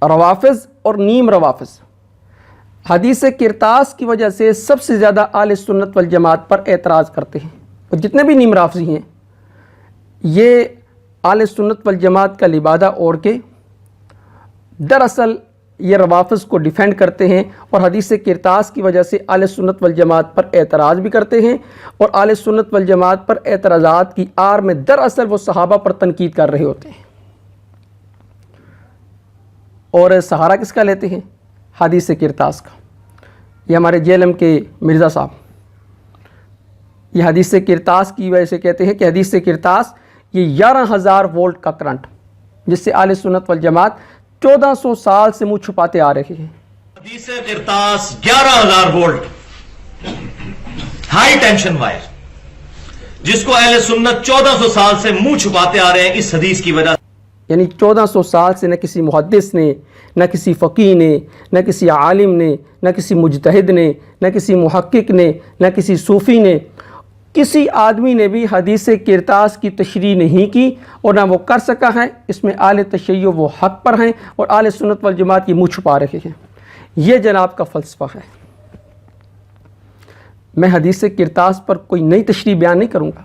روافض اور نیم روافض حدیث کرتاس کی وجہ سے سب سے زیادہ اہل سنت والجماعت پر اعتراض کرتے ہیں، اور جتنے بھی نیم رافضی ہیں یہ اہل سنت والجماعت کا لبادہ اوڑھ کے دراصل یہ روافض کو ڈیفینڈ کرتے ہیں، اور حدیث کرتاس کی وجہ سے اہل سنت والجماعت پر اعتراض بھی کرتے ہیں، اور اہل سنت والجماعت پر اعتراضات کی آڑ میں دراصل وہ صحابہ پر تنقید کر رہے ہوتے ہیں۔ اور سہارا کس کا لیتے ہیں؟ حدیث کرتاس کا۔ یہ ہمارے جیلم کے مرزا صاحب یہ حدیث کرتاس کی وجہ سے کہتے ہیں کہ حدیث کرتاس یہ 11,000 وولٹ کا کرنٹ جس سے اہل سنت والجماعت 1400 سال سے منہ چھپاتے آ رہے ہیں۔ حدیث کرتاس 11,000 وولٹ ہائی ٹینشن وائر جس کو اہل سنت 1400 سال سے منہ چھپاتے آ رہے ہیں اس حدیث کی وجہ سے، یعنی 1400 سال سے نہ کسی محدث نے، نہ کسی فقیہ نے، نہ کسی عالم نے، نہ کسی مجتہد نے، نہ کسی محقق نے، نہ کسی صوفی نے، کسی آدمی نے بھی حدیث کرتاس کی تشریح نہیں کی، اور نہ وہ کر سکا ہے۔ اس میں اہل تشیع وہ حق پر ہیں اور اہل سنت والجماعت یہ منہ چھپا رہے ہیں۔ یہ جناب کا فلسفہ ہے۔ میں حدیث کرتاس پر کوئی نئی تشریح بیان نہیں کروں گا۔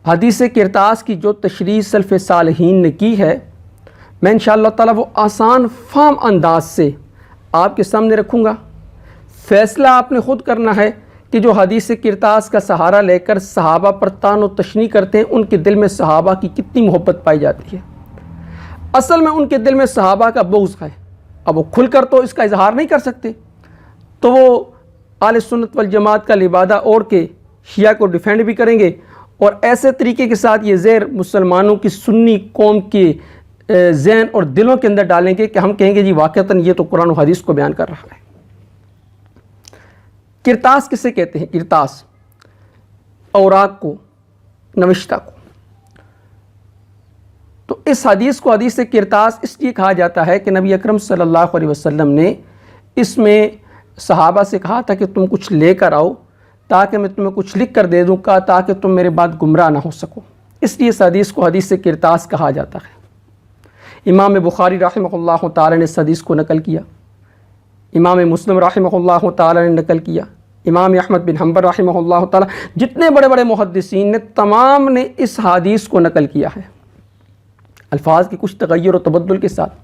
حدیث کرتاس کی جو تشریح سلف صالحین نے کی ہے میں انشاءاللہ تعالیٰ وہ آسان فہم انداز سے آپ کے سامنے رکھوں گا۔ فیصلہ آپ نے خود کرنا ہے کہ جو حدیث کرتاس کا سہارا لے کر صحابہ پر طعن و تشنیع کرتے ہیں ان کے دل میں صحابہ کی کتنی محبت پائی جاتی ہے۔ اصل میں ان کے دل میں صحابہ کا بغض ہے۔ اب وہ کھل کر تو اس کا اظہار نہیں کر سکتے، تو وہ اہل سنت والجماعت کا لبادہ اوڑھ کے شیعہ کو ڈیفینڈ بھی کریں گے، اور ایسے طریقے کے ساتھ یہ زہر مسلمانوں کی سنی قوم کے ذہن اور دلوں کے اندر ڈالیں گے کہ ہم کہیں گے جی واقعتاً یہ تو قرآن و حدیث کو بیان کر رہا ہے۔ کرتاس کسے کہتے ہیں؟ کرتاس اوراق کو، نوشتہ کو۔ تو اس حدیث کو حدیث کرتاس اس لیے کہا جاتا ہے کہ نبی اکرم صلی اللہ علیہ وسلم نے اس میں صحابہ سے کہا تھا کہ تم کچھ لے کر آؤ تاکہ میں تمہیں کچھ لکھ کر دے دوں گا تاکہ تم میرے بعد گمراہ نہ ہو سکو، اس لیے اس حدیث کو حدیث کرتاس کہا جاتا ہے۔ امام بخاری رحمہ اللہ تعالی نے اس حدیث کو نقل کیا، امام مسلم رحمہ اللہ تعالی نے نقل کیا، امام احمد بن حنبل رحمہ اللہ تعالی، جتنے بڑے بڑے محدثین نے تمام نے اس حدیث کو نقل کیا ہے، الفاظ کی کچھ تغیر و تبدل کے ساتھ،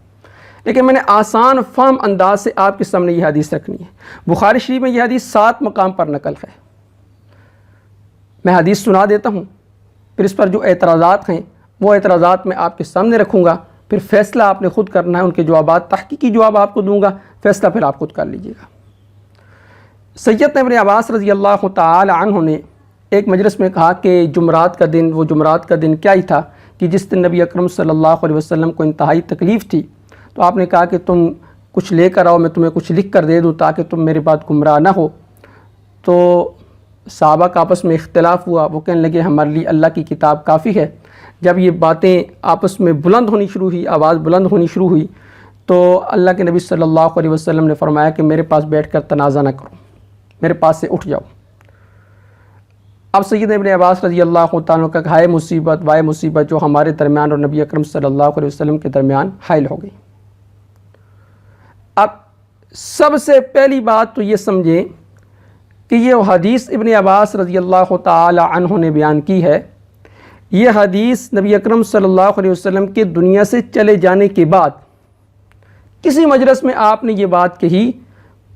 لیکن میں نے آسان فہم انداز سے آپ کے سامنے یہ حدیث رکھنی ہے۔ بخاری شریف میں یہ حدیث 7 مقام پر نقل ہے۔ میں حدیث سنا دیتا ہوں، پھر اس پر جو اعتراضات ہیں وہ اعتراضات میں آپ کے سامنے رکھوں گا، پھر فیصلہ آپ نے خود کرنا ہے، ان کے جوابات تحقیقی جواب آپ کو دوں گا، فیصلہ پھر آپ خود کر لیجئے گا۔ سیدنا ابن عباس رضی اللہ تعالی عنہ نے ایک مجلس میں کہا کہ جمعرات کا دن، وہ جمعرات کا دن کیا ہی تھا کہ جس دن نبی اکرم صلی اللہ علیہ وسلم کو انتہائی تکلیف تھی، تو آپ نے کہا کہ تم کچھ لے کر آؤ، میں تمہیں کچھ لکھ کر دے دوں تاکہ تم میرے بعد گمراہ نہ ہو۔ تو صحابہ کا آپس میں اختلاف ہوا، وہ کہنے لگے ہمارے لیے اللہ کی کتاب کافی ہے۔ جب یہ باتیں آپس میں بلند ہونی شروع ہوئی، آواز بلند ہونی شروع ہوئی، تو اللہ کے نبی صلی اللہ علیہ وسلم نے فرمایا کہ میرے پاس بیٹھ کر تنازع نہ کرو، میرے پاس سے اٹھ جاؤ۔ اب سیدنا ابن عباس رضی اللہ تعالیٰ کا ہائے مصیبت وائے مصیبت جو ہمارے درمیان اور نبی اکرم صلی اللہ علیہ وسلم کے درمیان حائل ہو گئی۔ اب سب سے پہلی بات تو یہ سمجھیں کہ یہ حدیث ابن عباس رضی اللہ تعالی عنہ نے بیان کی ہے، یہ حدیث نبی اکرم صلی اللہ علیہ وسلم کے دنیا سے چلے جانے کے بعد کسی مجلس میں آپ نے یہ بات کہی،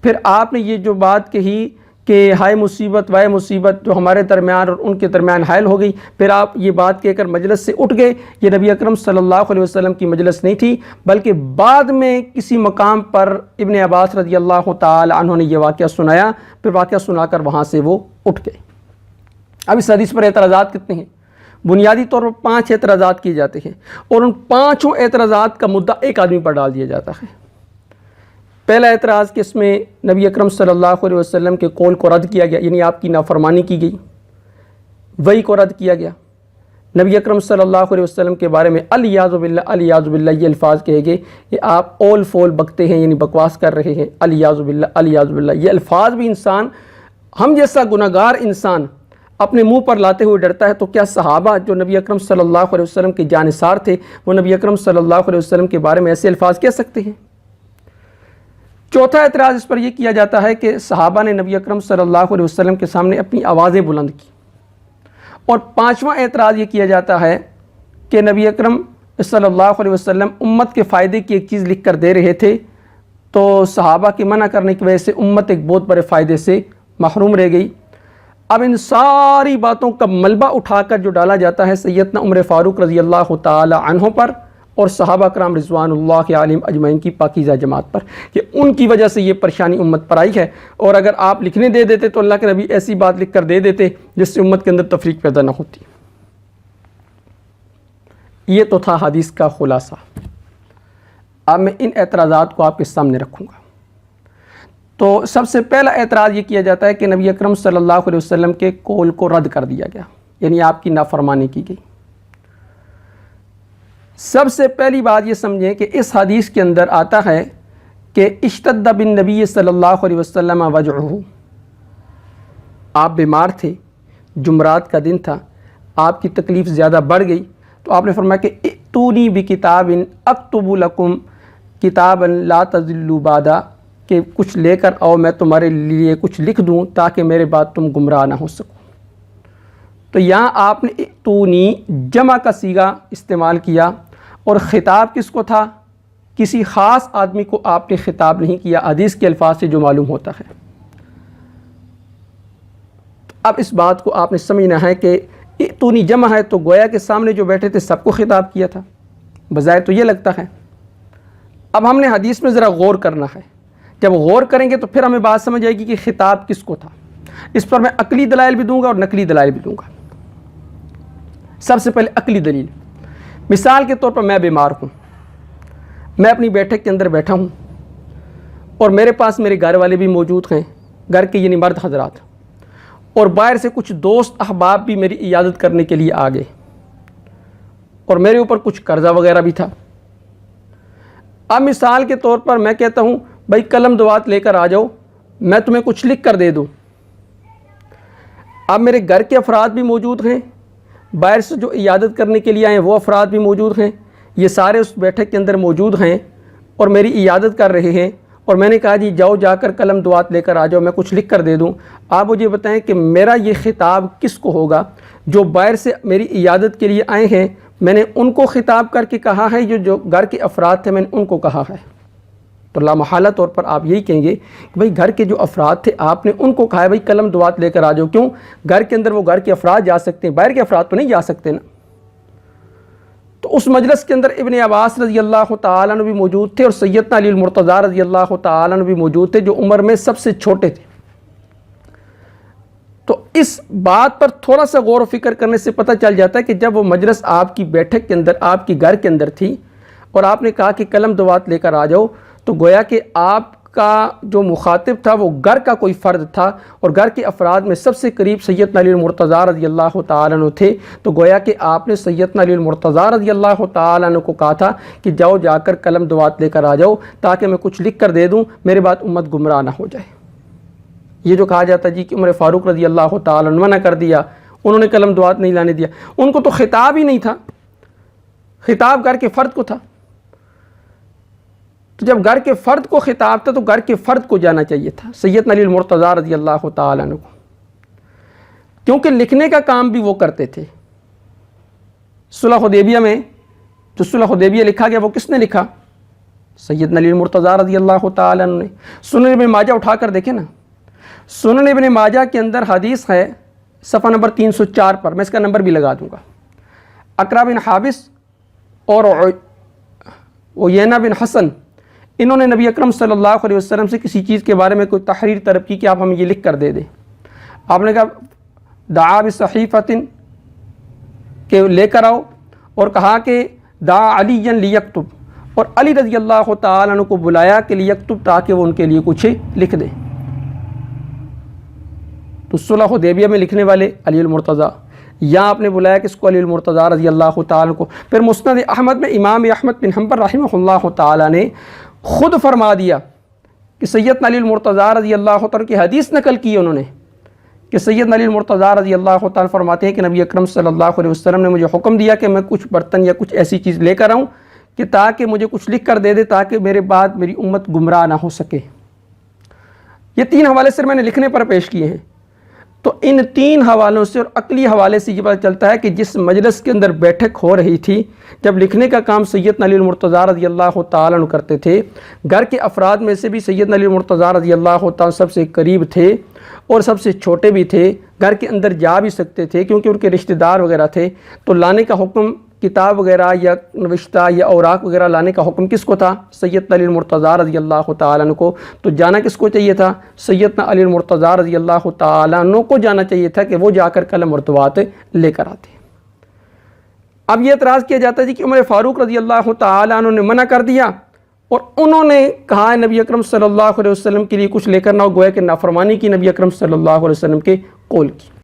پھر آپ نے یہ جو بات کہی کہ ہائے مصیبت وائے مصیبت جو ہمارے درمیان اور ان کے درمیان حائل ہو گئی، پھر آپ یہ بات کہہ کر مجلس سے اٹھ گئے۔ یہ نبی اکرم صلی اللہ علیہ وسلم کی مجلس نہیں تھی، بلکہ بعد میں کسی مقام پر ابن عباس رضی اللہ تعالی عنہ نے یہ واقعہ سنایا، پھر واقعہ سنا کر وہاں سے وہ اٹھ گئے۔ اب اس حدیث پر اعتراضات کتنے ہیں؟ بنیادی طور پر 5 اعتراضات کیے جاتے ہیں، اور ان 5 اعتراضات کا مدعا ایک آدمی پر ڈال دیا جاتا ہے۔ پہلا اعتراض کہ اس میں نبی اکرم صلی اللہ علیہ وسلم کے قول کو رد کیا گیا، یعنی آپ کی نافرمانی کی گئی، وحی کو رد کیا گیا۔ نبی اکرم صلی اللہ علیہ وسلم کے بارے میں الیاذ باللہ الیاذ باللہ یہ الفاظ کہے گئے کہ آپ اول فول بکتے ہیں، یعنی بکواس کر رہے ہیں، الیاذ باللہ الیاذ باللہ۔ یہ الفاظ بھی انسان، ہم جیسا گناہگار انسان اپنے منہ پر لاتے ہوئے ڈرتا ہے، تو کیا صحابہ جو نبی اکرم صلی اللہ علیہ وسلم کے جانثار تھے وہ نبی اکرم صلی اللہ علیہ وسلم کے بارے میں ایسے الفاظ کہہ سکتے ہیں؟ چوتھا اعتراض اس پر یہ کیا جاتا ہے کہ صحابہ نے نبی اکرم صلی اللہ علیہ وسلم کے سامنے اپنی آوازیں بلند کی۔ اور پانچواں اعتراض یہ کیا جاتا ہے کہ نبی اکرم صلی اللہ علیہ وسلم امت کے فائدے کی ایک چیز لکھ کر دے رہے تھے، تو صحابہ کے منع کرنے کی وجہ سے امت ایک بہت بڑے فائدے سے محروم رہ گئی۔ اب ان ساری باتوں کا ملبہ اٹھا کر جو ڈالا جاتا ہے سیدنا عمر فاروق رضی اللہ تعالی عنہ پر اور صحابہ کرام رضوان اللہ علیہم اجمعین کی پاکیزہ جماعت پر، کہ ان کی وجہ سے یہ پریشانی امت پر آئی ہے۔ اور اگر آپ لکھنے دے دیتے تو اللہ کے نبی ایسی بات لکھ کر دے دیتے جس سے امت کے اندر تفریق پیدا نہ ہوتی۔ یہ تو تھا حدیث کا خلاصہ۔ اب میں ان اعتراضات کو آپ کے سامنے رکھوں گا۔ تو سب سے پہلا اعتراض یہ کیا جاتا ہے کہ نبی اکرم صلی اللہ علیہ وسلم کے قول کو رد کر دیا گیا، یعنی آپ کی نافرمانی کی گئی۔ سب سے پہلی بات یہ سمجھیں کہ اس حدیث کے اندر آتا ہے کہ اشتد بالنبی صلی اللہ علیہ وسلم وجعہ، آپ بیمار تھے، جمعرات کا دن تھا، آپ کی تکلیف زیادہ بڑھ گئی، تو آپ نے فرمایا کہ ائتونی بکتاب اکتب لکم کتابا لا تضلوا بعدا، کہ کچھ لے کر آؤ میں تمہارے لیے کچھ لکھ دوں تاکہ میرے بعد تم گمراہ نہ ہو سکو۔ تو یہاں آپ نے ائتونی جمع کا صیغہ استعمال کیا، اور خطاب کس کو تھا؟ کسی خاص آدمی کو آپ نے خطاب نہیں کیا، حدیث کے الفاظ سے جو معلوم ہوتا ہے۔ اب اس بات کو آپ نے سمجھنا ہے کہ ائتونی جمع ہے تو گویا کے سامنے جو بیٹھے تھے سب کو خطاب کیا تھا، بظاہر تو یہ لگتا ہے۔ اب ہم نے حدیث میں ذرا غور کرنا ہے، جب غور کریں گے تو پھر ہمیں بات سمجھ آئے گی کہ خطاب کس کو تھا۔ اس پر میں عقلی دلائل بھی دوں گا اور نقلی دلائل بھی دوں گا۔ سب سے پہلے عقلی دلیل، مثال کے طور پر میں بیمار ہوں، میں اپنی بیٹھک کے اندر بیٹھا ہوں اور میرے پاس میرے گھر والے بھی موجود ہیں، گھر کے یعنی مرد حضرات، اور باہر سے کچھ دوست احباب بھی میری عیادت کرنے کے لیے آ گئے، اور میرے اوپر کچھ قرضہ وغیرہ بھی تھا۔ اب مثال کے طور پر میں کہتا ہوں بھائی قلم دوات لے کر آ جاؤ، میں تمہیں کچھ لکھ کر دے دوں۔ اب میرے گھر کے افراد بھی موجود ہیں، باہر سے جو عیادت کرنے کے لیے آئے ہیں وہ افراد بھی موجود ہیں، یہ سارے اس بیٹھک کے اندر موجود ہیں اور میری عیادت کر رہے ہیں، اور میں نے کہا جی جاؤ جا کر قلم دوات لے کر آ جاؤ، میں کچھ لکھ کر دے دوں۔ آپ مجھے بتائیں کہ میرا یہ خطاب کس کو ہوگا؟ جو باہر سے میری عیادت کے لیے آئے ہیں میں نے ان کو خطاب کر کے کہا ہے، جو گھر کے افراد تھے میں نے ان کو کہا ہے؟ تو لامحالہ طور پر آپ یہی کہیں گے کہ بھئی گھر کے جو افراد تھے آپ نے ان کو کہا ہے بھئی قلم دوات لے کر آ جاؤ۔ کیوں؟ گھر کے اندر وہ گھر کے افراد جا سکتے ہیں، باہر کے افراد تو نہیں جا سکتے نا۔ تو اس مجلس کے اندر ابن عباس رضی اللہ تعالیٰ عنہ بھی موجود تھے اور سیدنا علی المرتضیٰ رضی اللہ تعالیٰ عنہ بھی موجود تھے، جو عمر میں سب سے چھوٹے تھے۔ تو اس بات پر تھوڑا سا غور و فکر کرنے سے پتہ چل جاتا ہے کہ جب وہ مجلس آپ کی بیٹھک کے اندر، آپ کی گھر کے اندر تھی اور آپ نے کہا کہ قلم دوات لے کر آ جاؤ، تو گویا کہ آپ کا جو مخاطب تھا وہ گھر کا کوئی فرد تھا، اور گھر کے افراد میں سب سے قریب سیدنا علی المرتضیٰ رضی اللہ تعالیٰ عنہ تھے۔ تو گویا کہ آپ نے سیدنا علی المرتضیٰ رضی اللہ تعالیٰ عنہ کو کہا تھا کہ جاؤ جا کر قلم دوات لے کر آ جاؤ تاکہ میں کچھ لکھ کر دے دوں، میرے بعد امت گمراہ نہ ہو جائے۔ یہ جو کہا جاتا ہے جی کہ عمر فاروق رضی اللہ تعالیٰ عنہ منع کر دیا، انہوں نے قلم دوات نہیں لانے دیا، ان کو تو خطاب ہی نہیں تھا، خطاب گھر کے فرد کو تھا۔ تو جب گھر کے فرد کو خطاب تھا تو گھر کے فرد کو جانا چاہیے تھا، سیدنا علی المرتضیٰ رضی اللہ تعالیٰ عنہ کو، کیونکہ لکھنے کا کام بھی وہ کرتے تھے۔ صلح حدیبیہ میں جو صلح حدیبیہ لکھا گیا وہ کس نے لکھا؟ سیدنا علی المرتضیٰ رضی اللہ تعالیٰ عنہ نے۔ سنن ابن ماجہ اٹھا کر دیکھیں نا، سنن ابن ماجہ کے اندر حدیث ہے صفحہ نمبر 304 پر، میں اس کا نمبر بھی لگا دوں گا۔ اقرا بن حابس اور عیینہ بن حسن، انہوں نے نبی اکرم صلی اللہ علیہ وسلم سے کسی چیز کے بارے میں کوئی تحریر طلب کی کہ آپ ہمیں یہ لکھ کر دے دیں۔ آپ نے کہا دعا بصحیفۃ، کہ لے کر آؤ، اور کہا کہ دعا علی لیکتب، اور علی رضی اللہ تعالیٰ عنہ کو بلایا کہ لیکتب، تاکہ وہ ان کے لیے کچھ لکھ دیں۔ تو صلح حدیبیہ میں لکھنے والے علی المرتضیٰ، یہاں آپ نے بلایا کہ اس کو علی المرتضیٰ رضی اللہ تعالیٰ کو۔ پھر مسند احمد میں امام احمد بن حنبل رحمہ اللہ تعالیٰ نے خود فرما دیا کہ سیدنا علی المرتضیٰ رضی اللہ تعالیٰ کی حدیث نقل کی انہوں نے کہ سیدنا علی المرتضیٰ رضی اللہ تعالیٰ فرماتے ہیں کہ نبی اکرم صلی اللہ علیہ وسلم نے مجھے حکم دیا کہ میں کچھ برتن یا کچھ ایسی چیز لے کر آؤں کہ تاکہ مجھے کچھ لکھ کر دے دے تاکہ میرے بعد میری امت گمراہ نہ ہو سکے۔ یہ 3 حوالے سے میں نے لکھنے پر پیش کیے ہیں۔ تو ان 3 حوالوں سے اور عقلی حوالے سے یہ پتہ چلتا ہے کہ جس مجلس کے اندر بیٹھک ہو رہی تھی، جب لکھنے کا کام سیدنا علی المرتضیٰ رضی اللہ تعالیٰ عنہ کرتے تھے، گھر کے افراد میں سے بھی سیدنا علی المرتضیٰ رضی اللہ تعالیٰ سب سے قریب تھے اور سب سے چھوٹے بھی تھے، گھر کے اندر جا بھی سکتے تھے کیونکہ ان کے رشتہ دار وغیرہ تھے، تو لانے کا حکم کتاب وغیرہ یا نوشتہ یا اوراق وغیرہ لانے کا حکم کس کو تھا؟ سیدنا علی المرتضیٰ رضی اللہ تعالیٰ عنہ کو۔ تو جانا کس کو چاہیے تھا؟ سیدنا علی المرتضیٰ رضی اللہ تعالیٰ عنہ کو جانا چاہیے تھا کہ وہ جا کر قلم اور دوات لے کر آتے۔ اب یہ اعتراض کیا جاتا ہے کہ عمر فاروق رضی اللہ تعالیٰ عنہ نے منع کر دیا اور انہوں نے کہا نبی اکرم صلی اللہ علیہ وسلم کے لیے کچھ لے کر نہ ہو، گویا کہ نافرمانی کی نبی اکرم صلی اللہ علیہ وسلم کے قول کی۔